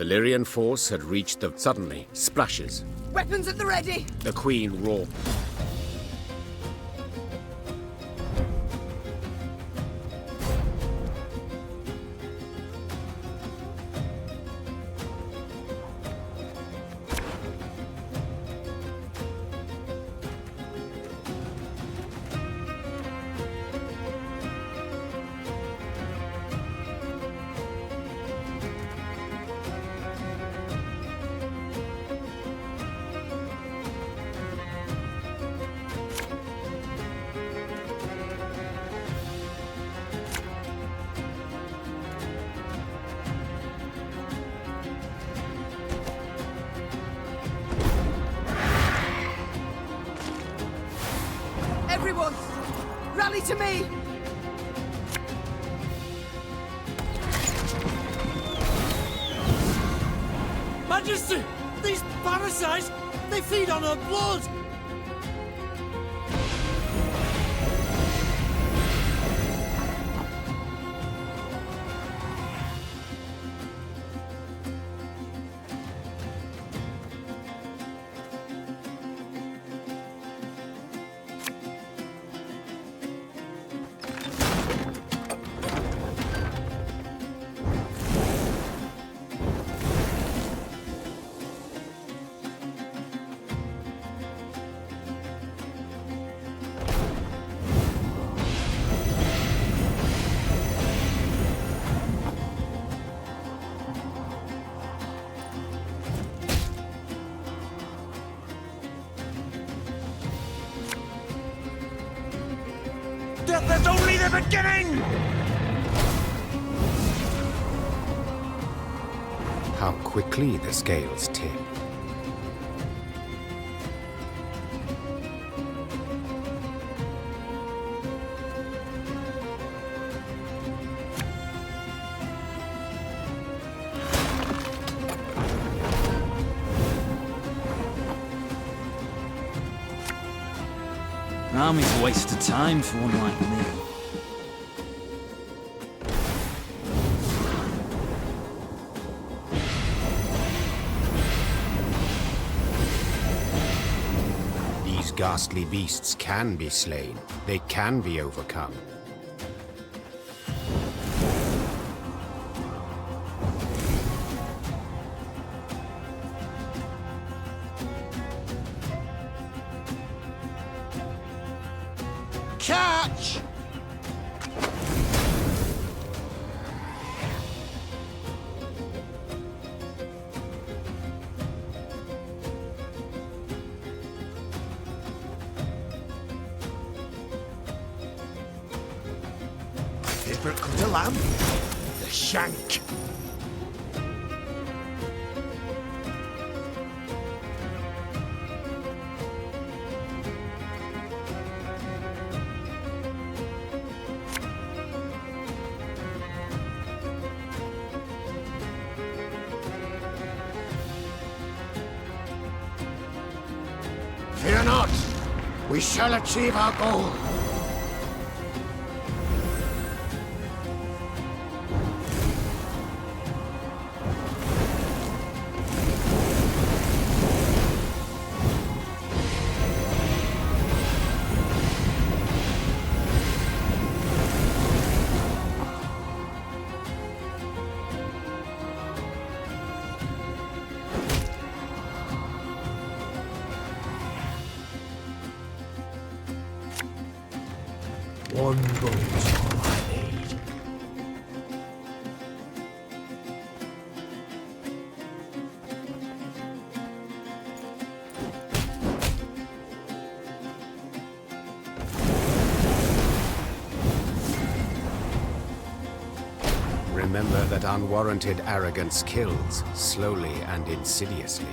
The Lyrian force had reached the... Suddenly, splashes. Weapons at the ready! The Queen roared. Everyone, rally to me! Majesty! These parasites! They feed on her blood! Death is only the beginning! How quickly the scales tip. An army's a waste of time for one like me. These ghastly beasts can be slain. They can be overcome. Catch! Favorite cut of lamb? The shank. Fear not! We shall achieve our goal! One boat's all I need. Remember that unwarranted arrogance kills, slowly and insidiously.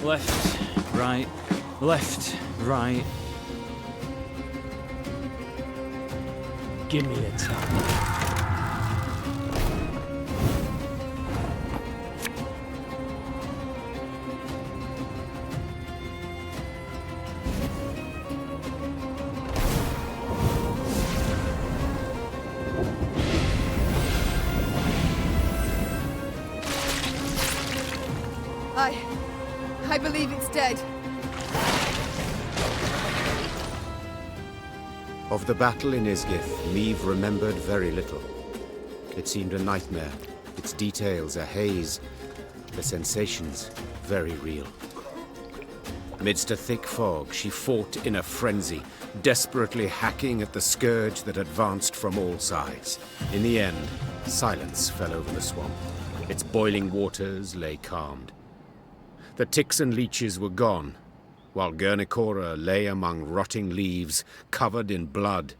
Left, right, left, right. Give me a time. dead. Of the battle in Isgith, Meve remembered very little. It seemed a nightmare, its details a haze, the sensations very real. Amidst a thick fog, she fought in a frenzy, desperately hacking at the scourge that advanced from all sides. In the end, silence fell over the swamp. Its boiling waters lay calmed. The ticks and leeches were gone, while Guernicora lay among rotting leaves, covered in blood,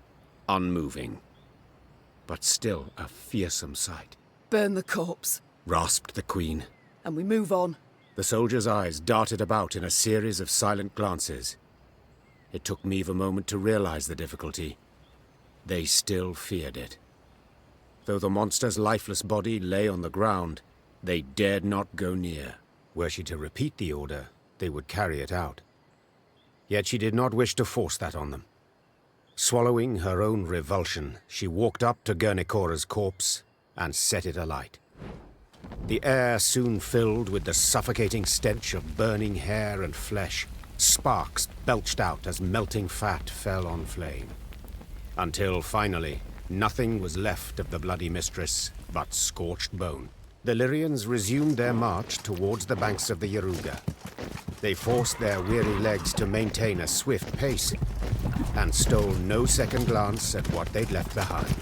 unmoving. But still a fearsome sight. Burn the corpse, Rasped the queen. and we move on. The soldier's eyes darted about in a series of silent glances. It took Meve a moment to realize the difficulty. They still feared it. Though the monster's lifeless body lay on the ground, they dared not go near. Were she to repeat the order, they would carry it out. Yet she did not wish to force that on them. Swallowing her own revulsion, she walked up to Guernicora's corpse and set it alight. The air soon filled with the suffocating stench of burning hair and flesh. Sparks belched out as melting fat fell on flame. Until, finally, nothing was left of the bloody mistress but scorched bone. The Lyrians resumed their march towards the banks of the Yaruga. They forced their weary legs to maintain a swift pace and stole no second glance at what they'd left behind.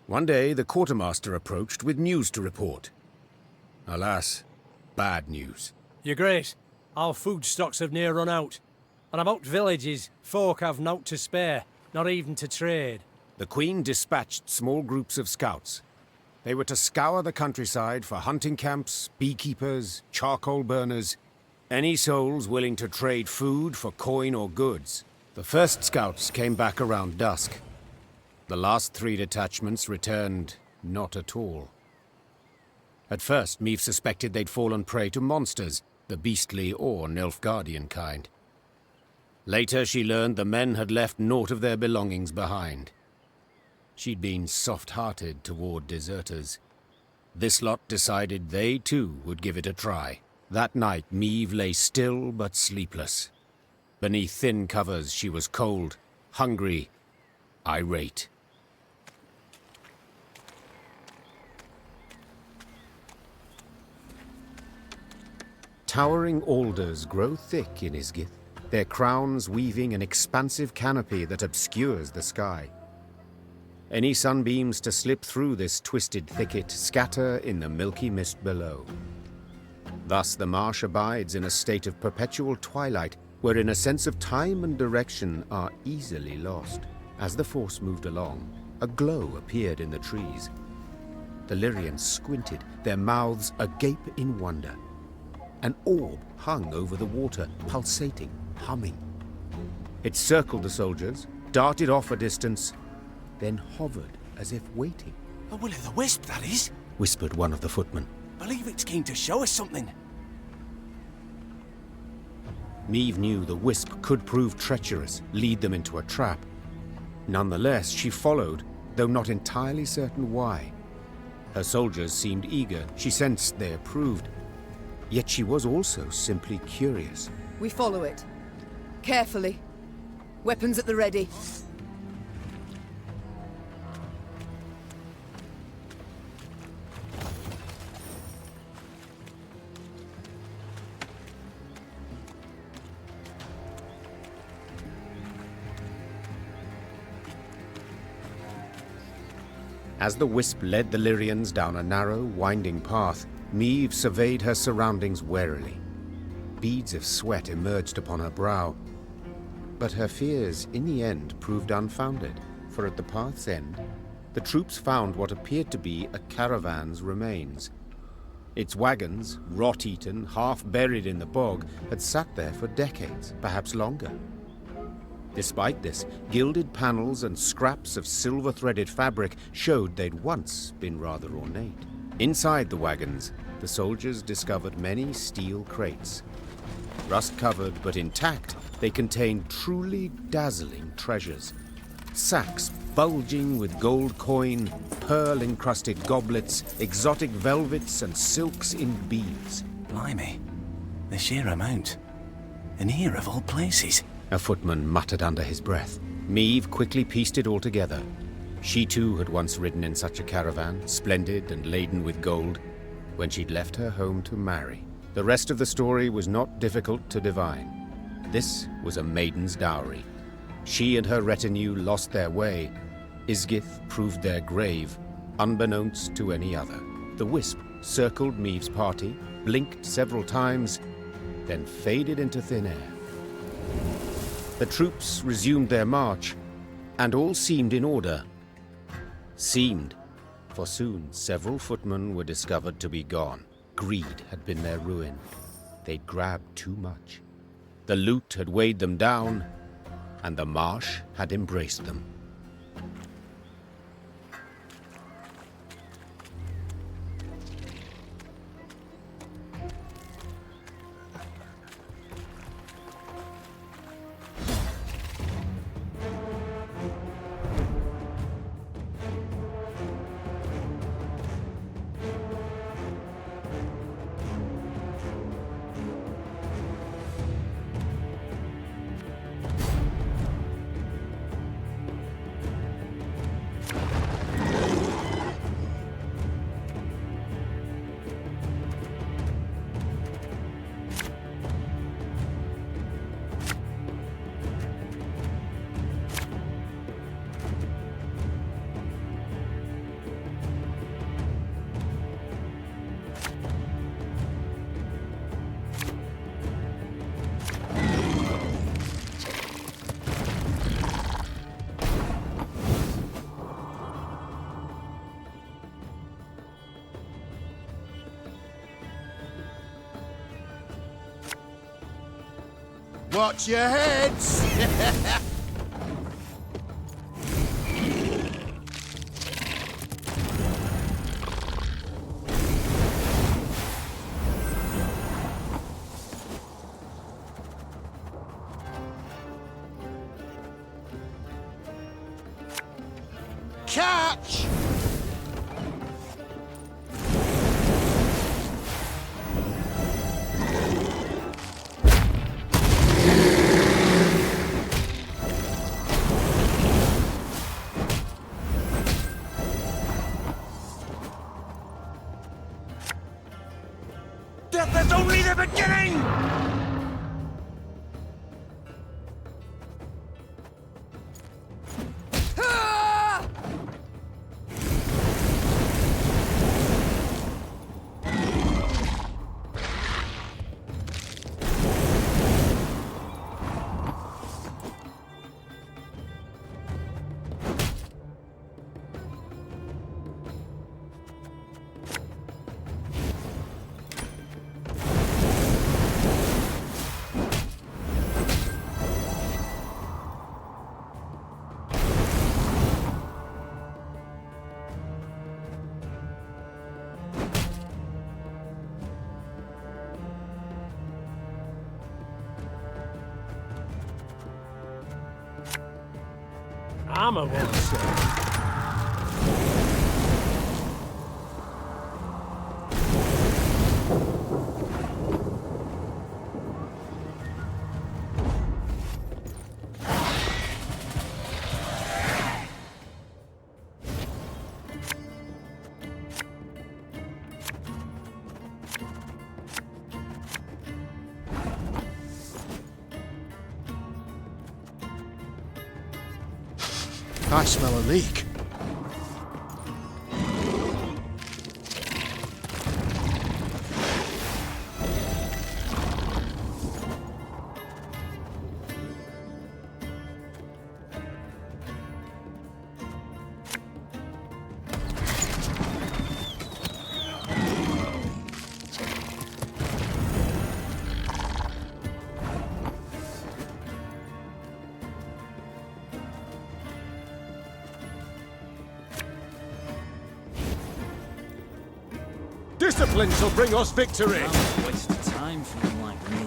One day, the quartermaster approached with news to report. Alas, bad news. Your Grace, our food stocks have near run out. And about villages, folk have naught to spare, not even to trade. The Queen dispatched small groups of scouts. They were to scour the countryside for hunting camps, beekeepers, charcoal burners, any souls willing to trade food for coin or goods. The first scouts came back around dusk. The last 3 detachments returned not at all. At first, Meve suspected they'd fallen prey to monsters, the beastly or Nilfgaardian kind. Later, she learned the men had left naught of their belongings behind. She'd been soft-hearted toward deserters. This lot decided they, too, would give it a try. That night, Meve lay still but sleepless. Beneath thin covers, she was cold, hungry, irate. Towering alders grow thick in Isgith, their crowns weaving an expansive canopy that obscures the sky. Any sunbeams to slip through this twisted thicket scatter in the milky mist below. Thus the marsh abides in a state of perpetual twilight, wherein a sense of time and direction are easily lost. As the force moved along, a glow appeared in the trees. The Lyrians squinted, their mouths agape in wonder. An orb hung over the water, pulsating, humming. It circled the soldiers, darted off a distance, then hovered as if waiting. A will-o'-the-wisp, that is. Whispered one of the footmen. Believe it's keen to show us something. Meve knew the wisp could prove treacherous, lead them into a trap. Nonetheless, she followed, though not entirely certain why. Her soldiers seemed eager, she sensed they approved. Yet she was also simply curious. We follow it. Carefully. Weapons at the ready. As the wisp led the Lyrians down a narrow, winding path, Meve surveyed her surroundings warily. Beads of sweat emerged upon her brow. But her fears, in the end, proved unfounded, for at the path's end, the troops found what appeared to be a caravan's remains. Its wagons, rot-eaten, half-buried in the bog, had sat there for decades, perhaps longer. Despite this, gilded panels and scraps of silver-threaded fabric showed they'd once been rather ornate. Inside the wagons, the soldiers discovered many steel crates. Rust-covered but intact, they contained truly dazzling treasures. Sacks bulging with gold coin, pearl-encrusted goblets, exotic velvets and silks in beads. Blimey. The sheer amount. And here of all places. A footman muttered under his breath. Meve quickly pieced it all together. She too had once ridden in such a caravan, splendid and laden with gold, when she'd left her home to marry. The rest of the story was not difficult to divine. This was a maiden's dowry. She and her retinue lost their way. Isgith proved their grave, unbeknownst to any other. The wisp circled Meve's party, blinked several times, then faded into thin air. The troops resumed their march, and all seemed in order. Seemed, for soon several footmen were discovered to be gone. Greed had been their ruin. They'd grabbed too much. The loot had weighed them down, and the marsh had embraced them. Watch your heads! Catch! Death is only the beginning! I'm a monster. I smell a leak. Discipline shall bring us victory! I'm a waste of time for you like me.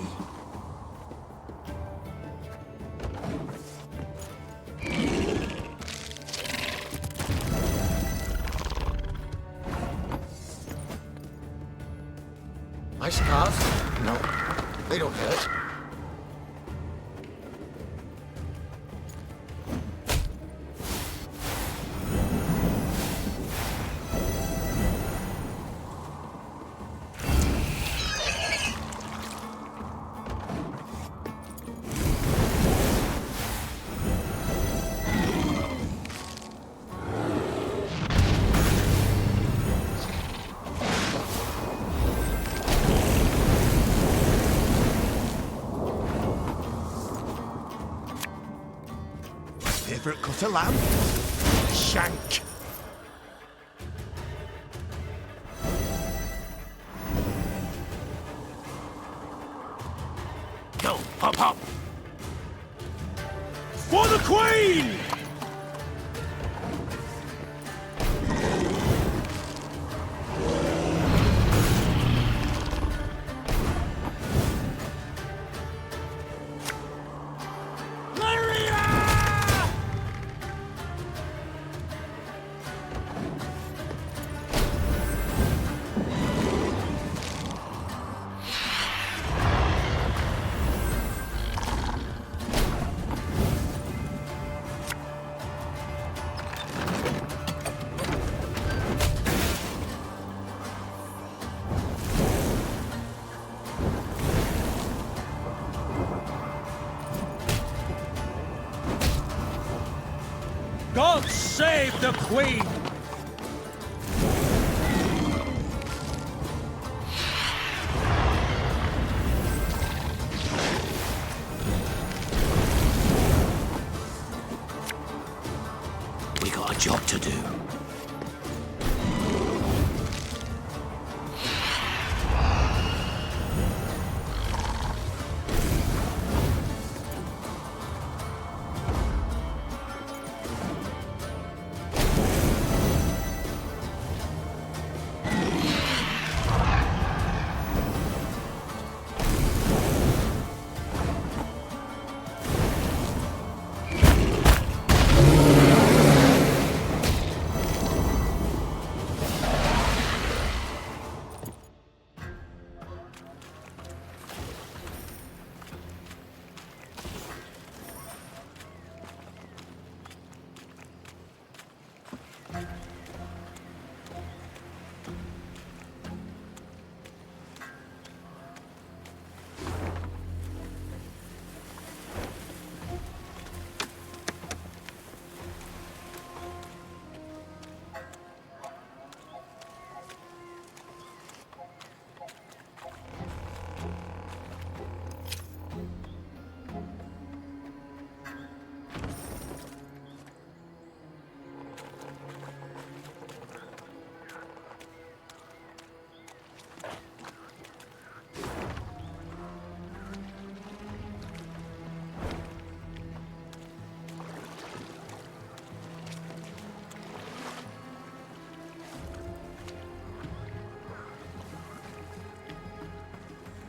My scars? No, they don't hurt. Favourite cut of lamb? Shank. Go, hop, hop! For the Queen! God save the Queen! We got a job to do.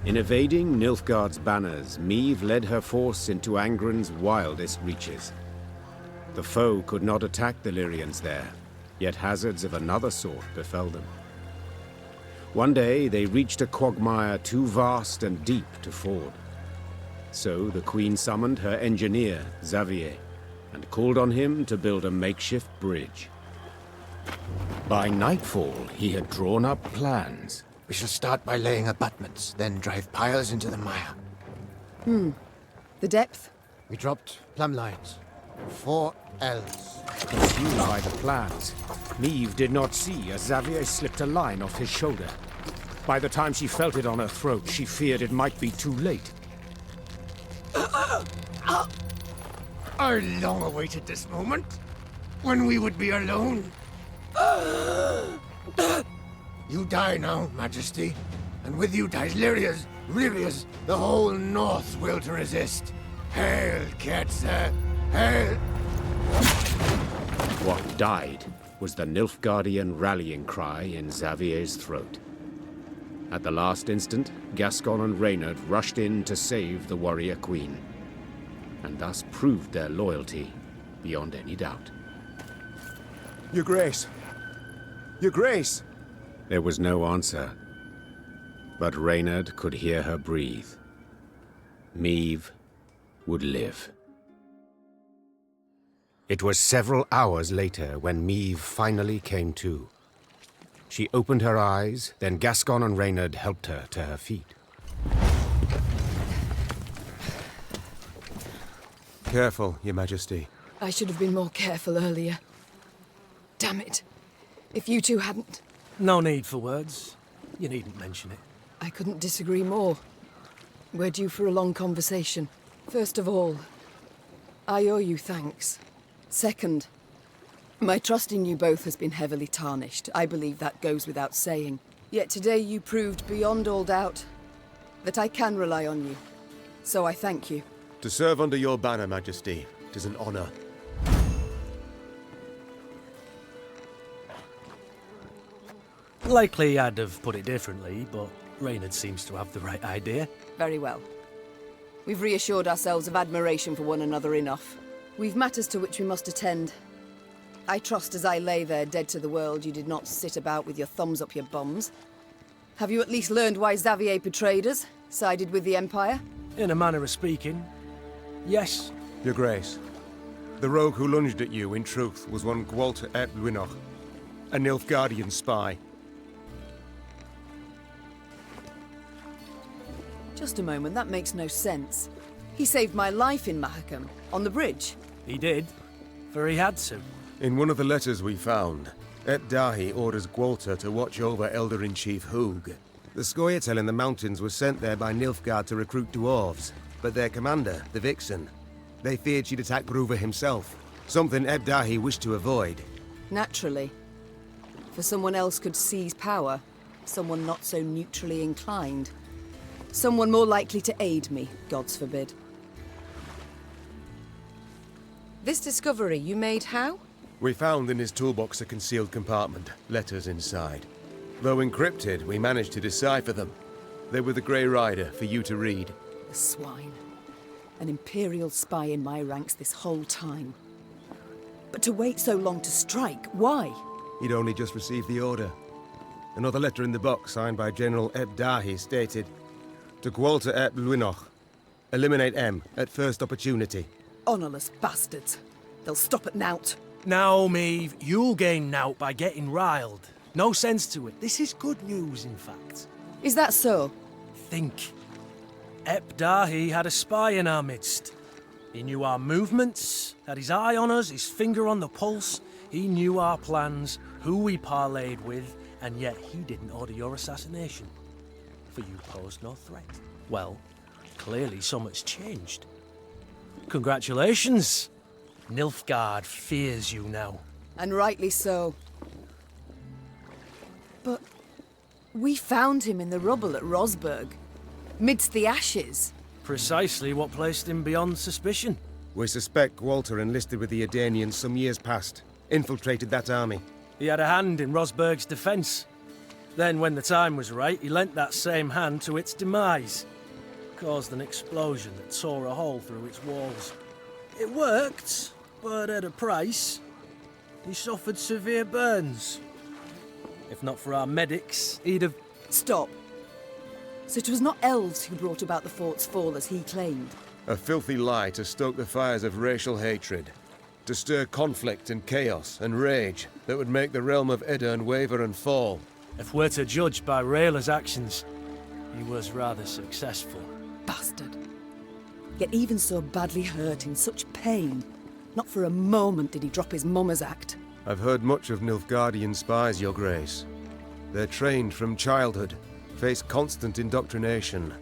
In evading Nilfgaard's banners, Meve led her force into Angren's wildest reaches. The foe could not attack the Lyrians there, yet hazards of another sort befell them. One day they reached a quagmire too vast and deep to ford. So the Queen summoned her engineer, Xavier, and called on him to build a makeshift bridge. By nightfall, he had drawn up plans. We shall start by laying abutments, then drive piles into the mire. The depth? We dropped plumb lines. 4 Ls. Confused by the plans, Meve did not see as Xavier slipped a line off his shoulder. By the time she felt it on her throat, she feared it might be too late. I long awaited this moment, when we would be alone. You die now, Majesty, and with you dies Lyria's, Rivia's, the whole North's will to resist. Hail, Ketzer! Hail! What died was the Nilfgaardian rallying cry in Xavier's throat. At the last instant, Gascon and Reynard rushed in to save the warrior queen, and thus proved their loyalty beyond any doubt. Your Grace! Your Grace! There was no answer, but Reynard could hear her breathe. Meve would live. It was several hours later when Meve finally came to. She opened her eyes, then Gascon and Reynard helped her to her feet. Careful, Your Majesty. I should have been more careful earlier. Damn it. If you two hadn't... No need for words. You needn't mention it. I couldn't disagree more. We're due for a long conversation. First of all, I owe you thanks. Second, my trust in you both has been heavily tarnished. I believe that goes without saying. Yet today you proved beyond all doubt that I can rely on you. So I thank you. To serve under your banner, Majesty, it is an honor. Likely I'd have put it differently, but Reynard seems to have the right idea. Very well. We've reassured ourselves of admiration for one another enough. We've matters to which we must attend. I trust as I lay there dead to the world, you did not sit about with your thumbs up your bums. Have you at least learned why Xavier betrayed us, sided with the Empire? In a manner of speaking, yes. Your Grace, the rogue who lunged at you, in truth, was one Gwalter ep Luinoch, a Nilfgaardian spy. Just a moment, that makes no sense. He saved my life in Mahakam, on the bridge. He did, for he had to. In one of the letters we found, Ep Dahi orders Gwalter to watch over Elder-in-Chief Hoog. The Scoia'tael in the mountains was sent there by Nilfgaard to recruit dwarves, but their commander, the Vixen, they feared she'd attack Bruva himself, something Ep Dahi wished to avoid. Naturally. For someone else could seize power, someone not so neutrally inclined. Someone more likely to aid me, gods forbid. This discovery you made how? We found in his toolbox a concealed compartment, letters inside. Though encrypted, we managed to decipher them. They were the Grey Rider for you to read. The swine. An Imperial spy in my ranks this whole time. But to wait so long to strike, why? He'd only just received the order. Another letter in the box, signed by General Ep Dahi, stated, to Gwalter ep Luinoch, eliminate M at first opportunity. Honourless bastards. They'll stop at nout. Now, Meve, you'll gain nout by getting riled. No sense to it. This is good news, in fact. Is that so? Think. Ep Dahi had a spy in our midst. He knew our movements, had his eye on us, his finger on the pulse. He knew our plans, who we parlayed with, and yet he didn't order your assassination. For you posed no threat. Well, clearly so much changed. Congratulations! Nilfgaard fears you now. And rightly so. But we found him in the rubble at Rosberg, midst the ashes. Precisely what placed him beyond suspicion. We suspect Gwalter enlisted with the Edanians some years past, infiltrated that army. He had a hand in Rosberg's defense. Then, when the time was right, he lent that same hand to its demise. Caused an explosion that tore a hole through its walls. It worked, but at a price. He suffered severe burns. If not for our medics, he'd have... Stop. So it was not elves who brought about the fort's fall as he claimed. A filthy lie to stoke the fires of racial hatred. To stir conflict and chaos and rage that would make the realm of Edirn waver and fall. If we're to judge by Rayla's actions, he was rather successful. Bastard. Yet even so badly hurt, in such pain, not for a moment did he drop his mummer's act. I've heard much of Nilfgaardian spies, Your Grace. They're trained from childhood, face constant indoctrination.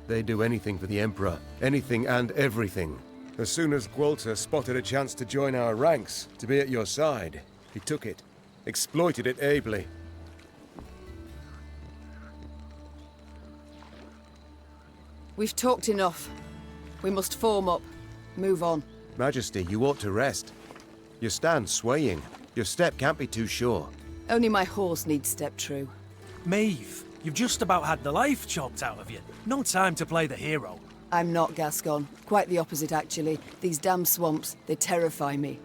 They do anything for the Emperor, anything and everything. As soon as Gwalter spotted a chance to join our ranks, to be at your side, he took it, exploited it ably. We've talked enough. We must form up. Move on. Majesty, you ought to rest. You stand swaying. Your step can't be too sure. Only my horse needs step true. Maeve, you've just about had the life chopped out of you. No time to play the hero. I'm not Gascon. Quite the opposite, actually. These damn swamps, they terrify me.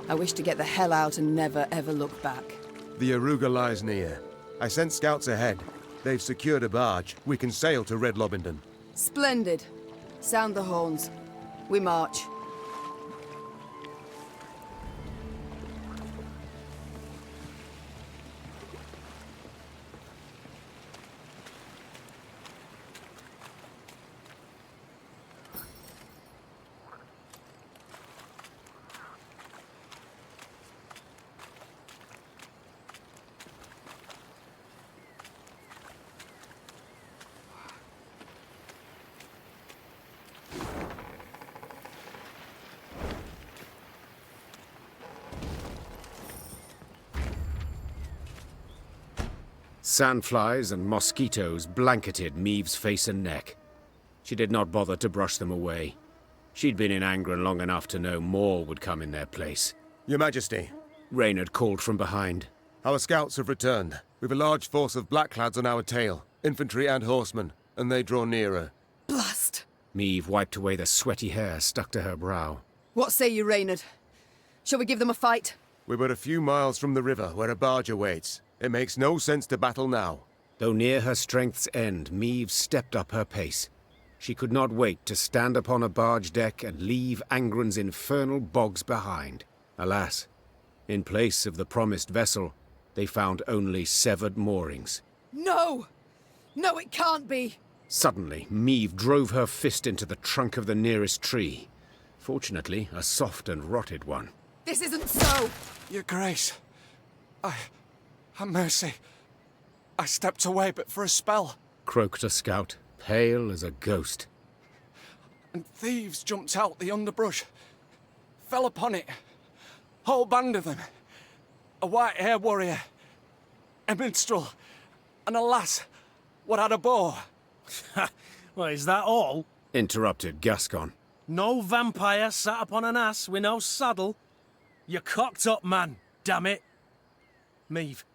I wish to get the hell out and never, ever look back. The Aruga lies near. I sent scouts ahead. They've secured a barge. We can sail to Red Lobington. Splendid. Sound the horns. We march. Sandflies and mosquitoes blanketed Maeve's face and neck. She did not bother to brush them away. She'd been in Angron long enough to know more would come in their place. Your Majesty, Reynard called from behind. our scouts have returned. We've a large force of blackclads on our tail, infantry and horsemen, and they draw nearer. Blast! Maeve wiped away the sweaty hair stuck to her brow. What say you, Reynard? Shall we give them a fight? We're but a few miles from the river where a barge awaits. It makes no sense to battle now. Though near her strength's end, Maeve stepped up her pace. She could not wait to stand upon a barge deck and leave Angron's infernal bogs behind. Alas, in place of the promised vessel, they found only severed moorings. No! No, it can't be! Suddenly, Maeve drove her fist into the trunk of the nearest tree. Fortunately, a soft and rotted one. This isn't so! Your Grace, have mercy. I stepped away but for a spell, Croaked a scout, pale as a ghost. and thieves jumped out the underbrush. Fell upon it. Whole band of them. A white-haired warrior, a minstrel, and a lass what had a bow. Well, is that all? Interrupted Gascon. No vampire sat upon an ass with no saddle? You cocked up, man, damn it. Maeve,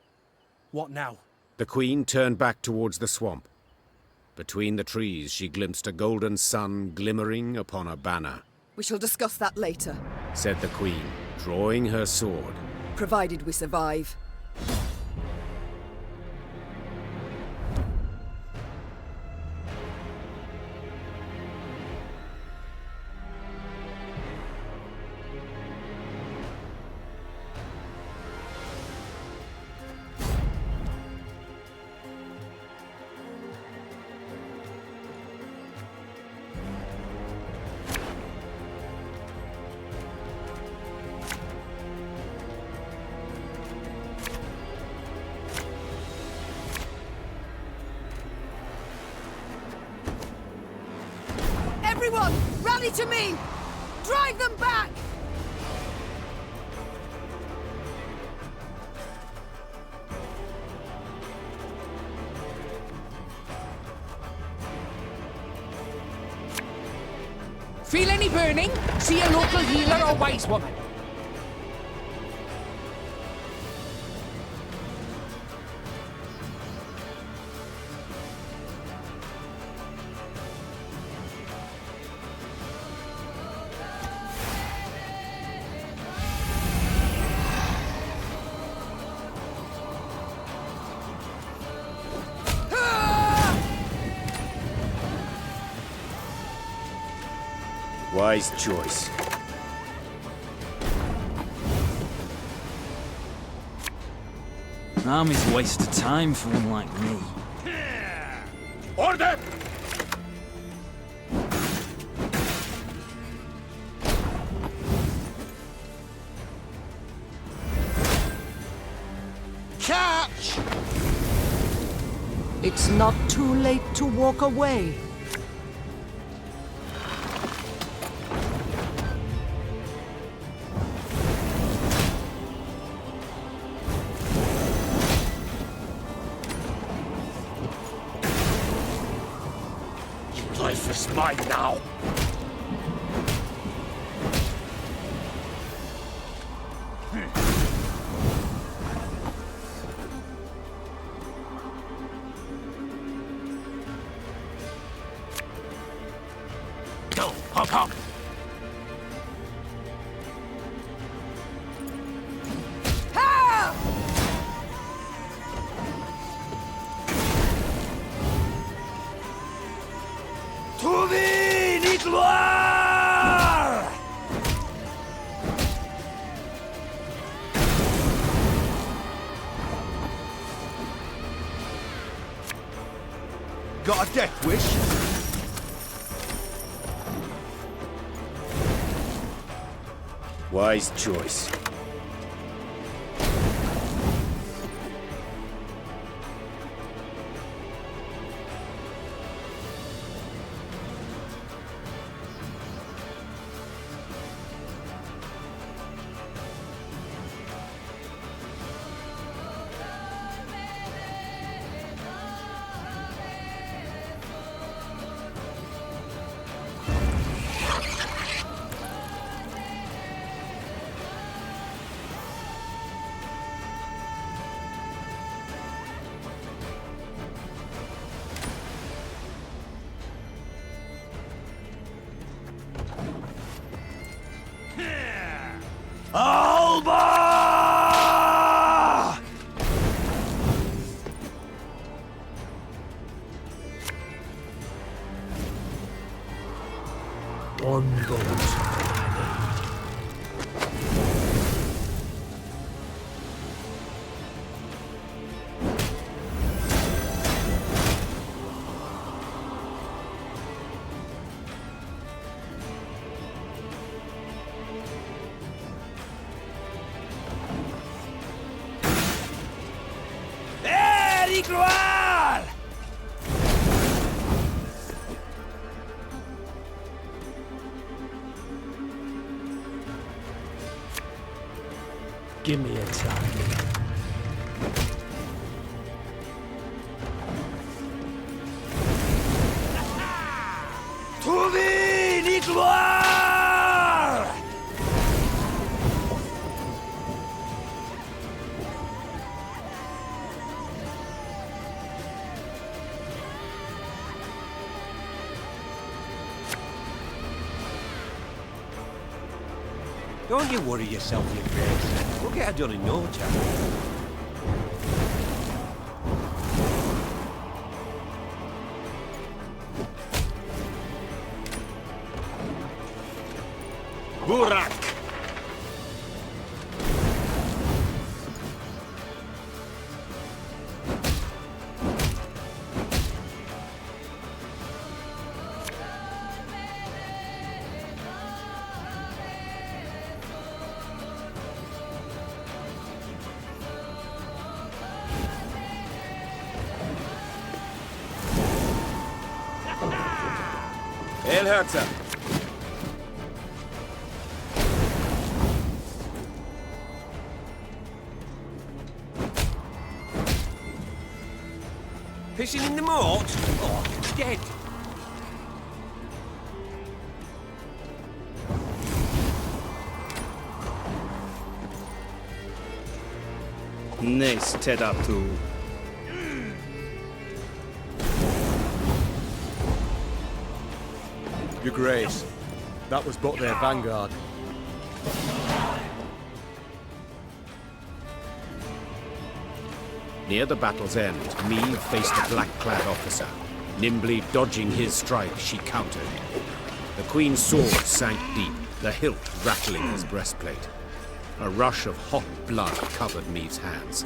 what now? The Queen turned back towards the swamp. Between the trees, she glimpsed a golden sun glimmering upon a banner. We shall discuss that later, Said the Queen, drawing her sword. provided we survive. Everyone, rally to me! Drive them back! Feel any burning? See a local healer or wise woman. Wise choice. Army's a waste of time for one like me. Order! Catch! It's not too late to walk away. Life is mine now. Go, hop, hop. Got a death wish? Wise choice. Alba! One boat. Give me a time. To the gloire! Don't you worry yourself, you Grace. We'll get her done in no time. Burak! El Herzer. Pissing in the moat? Oh, dead. Nice Tedatu. Your Grace, that was but their vanguard. Near the battle's end, Meve faced a black-clad officer. Nimbly dodging his strike, she countered. The Queen's sword sank deep, the hilt rattling his breastplate. A rush of hot blood covered Meave's hands.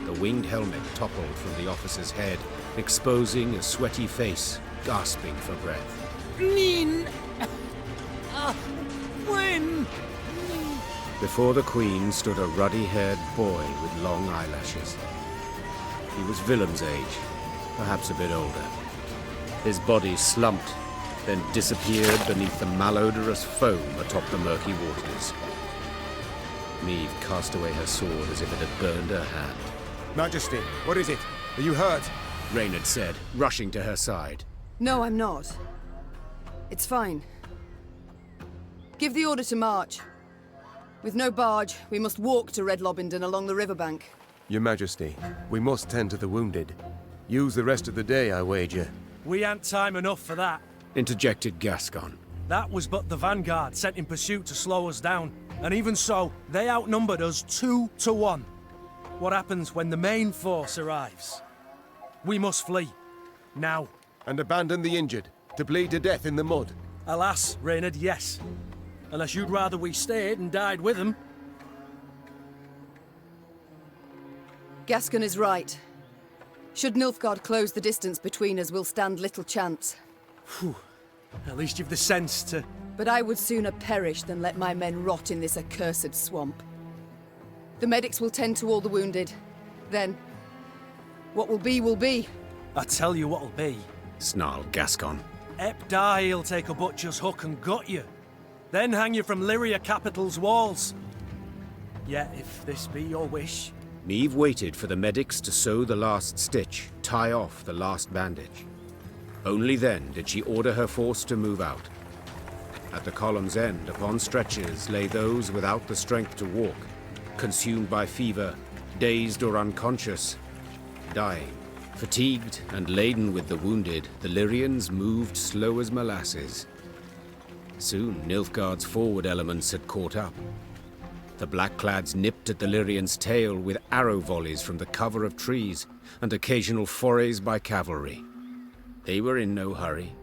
The winged helmet toppled from the officer's head, exposing a sweaty face, gasping for breath. Nin! When? Before the Queen stood a ruddy-haired boy with long eyelashes. He was Willem's age, perhaps a bit older. His body slumped, then disappeared beneath the malodorous foam atop the murky waters. Meave cast away her sword as if it had burned her hand. Majesty, what is it? Are you hurt? Reynard said, rushing to her side. No, I'm not. It's fine. Give the order to march. With no barge, we must walk to Red Lobington along the riverbank. Your Majesty, we must tend to the wounded. Use the rest of the day, I wager. We ain't time enough for that. Interjected Gascon. That was but the vanguard sent in pursuit to slow us down. And even so, they outnumbered us 2 to 1. What happens when the main force arrives? We must flee. Now. And abandon the injured, to bleed to death in the mud. Alas, Reynard, yes. Unless you'd rather we stayed and died with them. Gascon is right. Should Nilfgaard close the distance between us, we'll stand little chance. Phew. At least you've the sense to... But I would sooner perish than let my men rot in this accursed swamp. The medics will tend to all the wounded. Then, what will be, will be. I tell you what'll be. Snarled Gascon. Ep Dahi'll take a butcher's hook and gut you. Then hang you from Lyria capital's walls. Yet, if this be your wish... Meave waited for the medics to sew the last stitch, tie off the last bandage. Only then did she order her force to move out. At the column's end, upon stretchers, lay those without the strength to walk, consumed by fever, dazed or unconscious, dying. Fatigued and laden with the wounded, the Lyrians moved slow as molasses. Soon, Nilfgaard's forward elements had caught up. The Blackclads nipped at the Lyrian's tail with arrow volleys from the cover of trees and occasional forays by cavalry. They were in no hurry.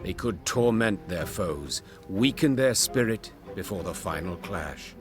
They could torment their foes, weaken their spirit before the final clash.